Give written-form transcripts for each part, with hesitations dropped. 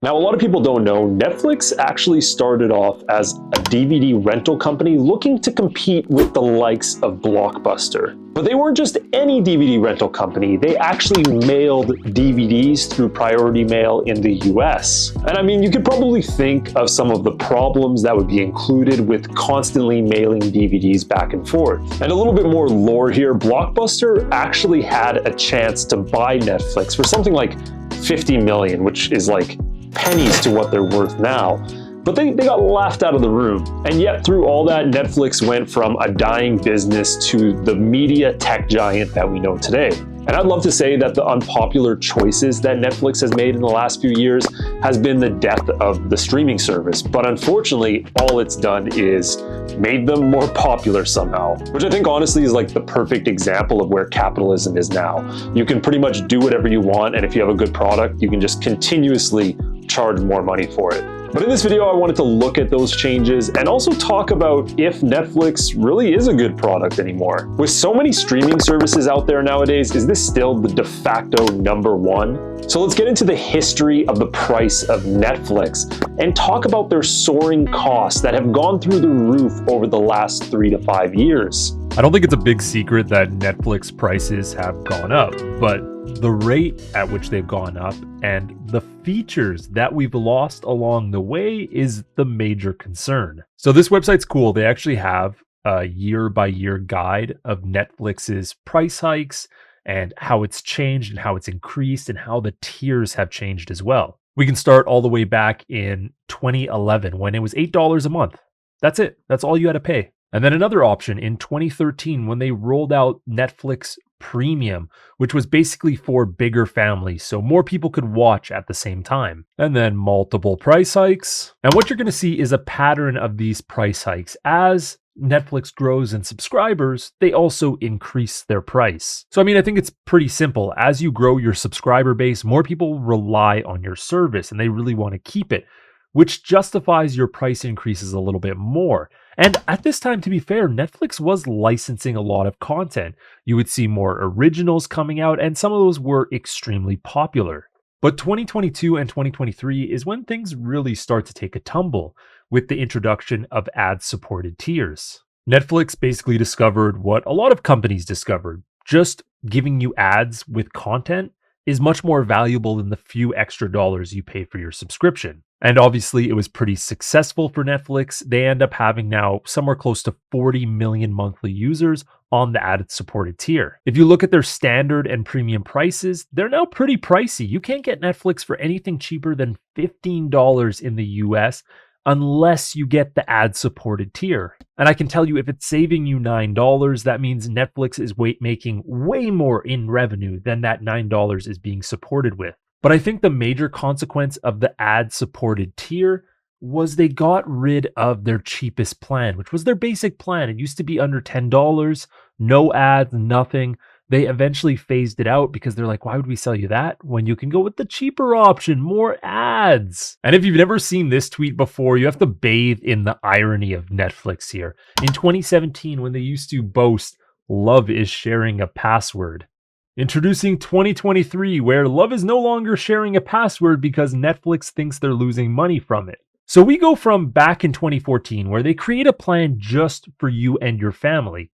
Now, a lot of people don't know, Netflix actually started off as a DVD rental company looking to compete with the likes of Blockbuster. But they weren't just any DVD rental company, they actually mailed DVDs through priority mail in the US. And I mean, you could probably think of some of the problems that would be included with constantly mailing DVDs back and forth. And a little bit more lore here, Blockbuster actually had a chance to buy Netflix for something like 50 million, which is like pennies to what they're worth now. But they got laughed out of the room. And yet through all that, Netflix went from a dying business to the media tech giant that we know today. And I'd love to say that the unpopular choices that Netflix has made in the last few years has been the death of the streaming service. But unfortunately, all it's done is made them more popular somehow, which I think honestly is like the perfect example of where capitalism is now. You can pretty much do whatever you want, and if you have a good product, you can just continuously charge more money for it. But in this video, I wanted to look at those changes and also talk about if Netflix really is a good product anymore. With so many streaming services out there nowadays, is this still the de facto #1? So let's get into the history of the price of Netflix and talk about their soaring costs that have gone through the roof over the last 3 to 5 years. I don't think it's a big secret that Netflix prices have gone up, but the rate at which they've gone up and the features that we've lost along the way is the major concern. So this website's cool. They actually have a year-by-year guide of Netflix's price hikes and how it's changed and how it's increased and how the tiers have changed as well. We can start all the way back in 2011 when it was $8 a month. That's it. That's all you had to pay. And then another option in 2013 when they rolled out Netflix Premium, which was basically for bigger families, so more people could watch at the same time. And then multiple price hikes. And what you're going to see is a pattern of these price hikes. As Netflix grows in subscribers, they also increase their price. So I mean, I think it's pretty simple. As you grow your subscriber base, more people rely on your service and they really want to keep it, which justifies your price increases a little bit more. And at this time, to be fair, Netflix was licensing a lot of content. You would see more originals coming out, and some of those were extremely popular. But 2022 and 2023 is when things really start to take a tumble with the introduction of ad-supported tiers. Netflix basically discovered what a lot of companies discovered. Just giving you ads with content is much more valuable than the few extra dollars you pay for your subscription. And obviously it was pretty successful for Netflix. They end up having now somewhere close to 40 million monthly users on the added supported tier. If you look at their standard and premium prices, they're now pretty pricey. You can't get Netflix for anything cheaper than $15 in the US unless you get the ad supported tier. And I can tell you, if it's saving you $9, that means Netflix is making way more in revenue than that $9 is being supported with. But I think the major consequence of the ad supported tier was they got rid of their cheapest plan, which was their basic plan. It used to be under $10, no ads, nothing. They eventually phased it out because they're like, why would we sell you that when you can go with the cheaper option, more ads? And if you've never seen this tweet before, you have to bathe in the irony of Netflix here. In 2017, when they used to boast, love is sharing a password. Introducing 2023, where love is no longer sharing a password because Netflix thinks they're losing money from it. So we go from back in 2014, where they create a plan just for you and your family,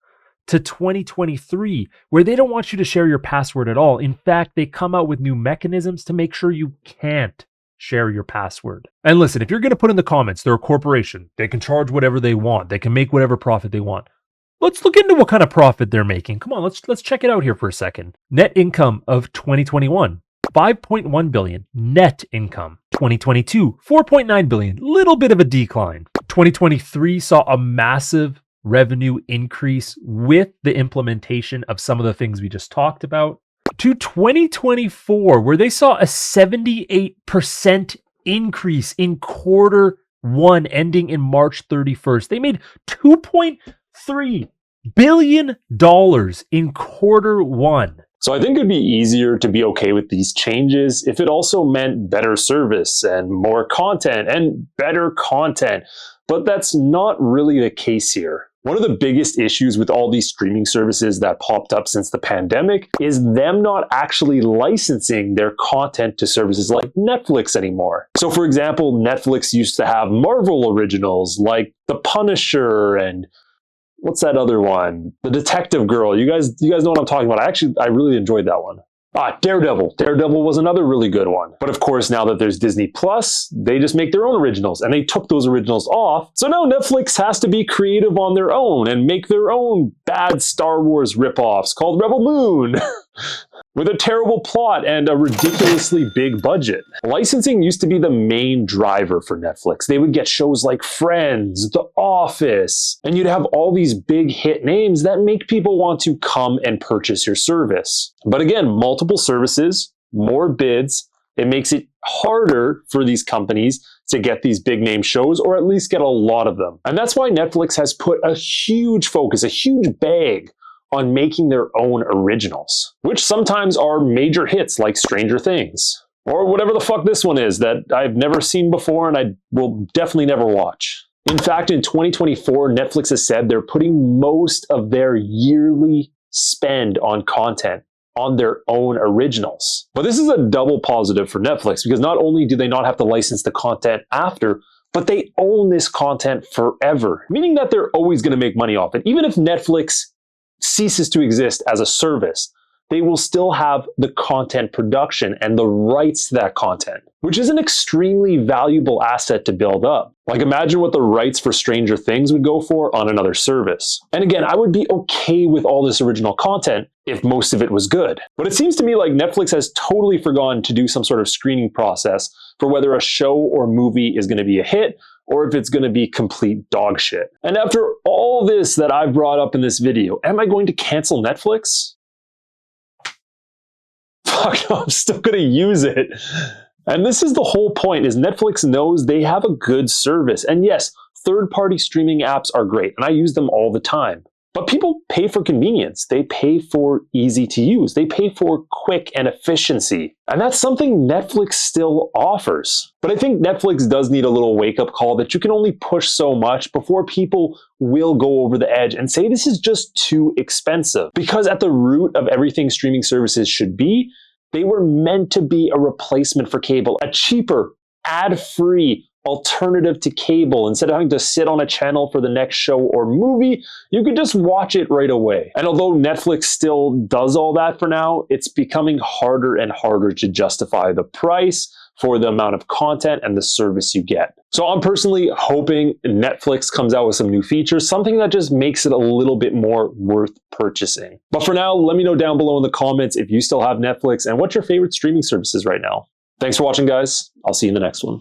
to 2023, where they don't want you to share your password at all. In fact, they come out with new mechanisms to make sure you can't share your password. And listen, if you're going to put in the comments, they're a corporation. They can charge whatever they want. They can make whatever profit they want. Let's look into what kind of profit they're making. Come on, let's check it out here for a second. Net income of 2021, 5.1 billion net income. 2022, 4.9 billion, little bit of a decline. 2023 saw a massive revenue increase with the implementation of some of the things we just talked about. To 2024, where they saw a 78% increase in quarter one ending in March 31st. They made $2.3 billion in quarter one. So I think it'd be easier to be okay with these changes if it also meant better service and more content and better content. But that's not really the case here. One of the biggest issues with all these streaming services that popped up since the pandemic is them not actually licensing their content to services like Netflix anymore. So for example, Netflix used to have Marvel originals like The Punisher and what's that other one? The Detective Girl. You guys know what I'm talking about. I really enjoyed that one. Daredevil. Daredevil was another really good one. But of course, now that there's Disney Plus, they just make their own originals, and they took those originals off. So now Netflix has to be creative on their own and make their own bad Star Wars ripoffs called Rebel Moon. With a terrible plot and a ridiculously big budget. Licensing used to be the main driver for Netflix. They would get shows like Friends, The Office, and you'd have all these big hit names that make people want to come and purchase your service. But again, multiple services, more bids, it makes it harder for these companies to get these big name shows, or at least get a lot of them. And that's why Netflix has put a huge focus, a huge bag on making their own originals, which sometimes are major hits like Stranger Things, or whatever the fuck this one is that I've never seen before and I will definitely never watch. In fact, in 2024, Netflix has said they're putting most of their yearly spend on content on their own originals. But this is a double positive for Netflix, because not only do they not have to license the content after, but they own this content forever, meaning that they're always going to make money off it. Even if Netflix ceases to exist as a service, they will still have the content production and the rights to that content, which is an extremely valuable asset to build up. Like, imagine what the rights for Stranger Things would go for on another service. And again, I would be okay with all this original content if most of it was good. But it seems to me like Netflix has totally forgotten to do some sort of screening process for whether a show or movie is going to be a hit or if it's going to be complete dog shit. And after all this that I've brought up in this video, am I going to cancel Netflix? Fuck no, I'm still going to use it. And this is the whole point, is Netflix knows they have a good service. And yes, third-party streaming apps are great, and I use them all the time. But people pay for convenience. They pay for easy to use. They pay for quick and efficiency. And that's something Netflix still offers. But I think Netflix does need a little wake-up call that you can only push so much before people will go over the edge and say this is just too expensive. Because at the root of everything streaming services should be, they were meant to be a replacement for cable, a cheaper, ad-free alternative to cable. Instead of having to sit on a channel for the next show or movie, you could just watch it right away. And although Netflix still does all that for now, it's becoming harder and harder to justify the price for the amount of content and the service you get. So I'm personally hoping Netflix comes out with some new features, something that just makes it a little bit more worth purchasing. But for now, let me know down below in the comments if you still have Netflix and what your favorite streaming service is right now. Thanks for watching, guys. I'll see you in the next one.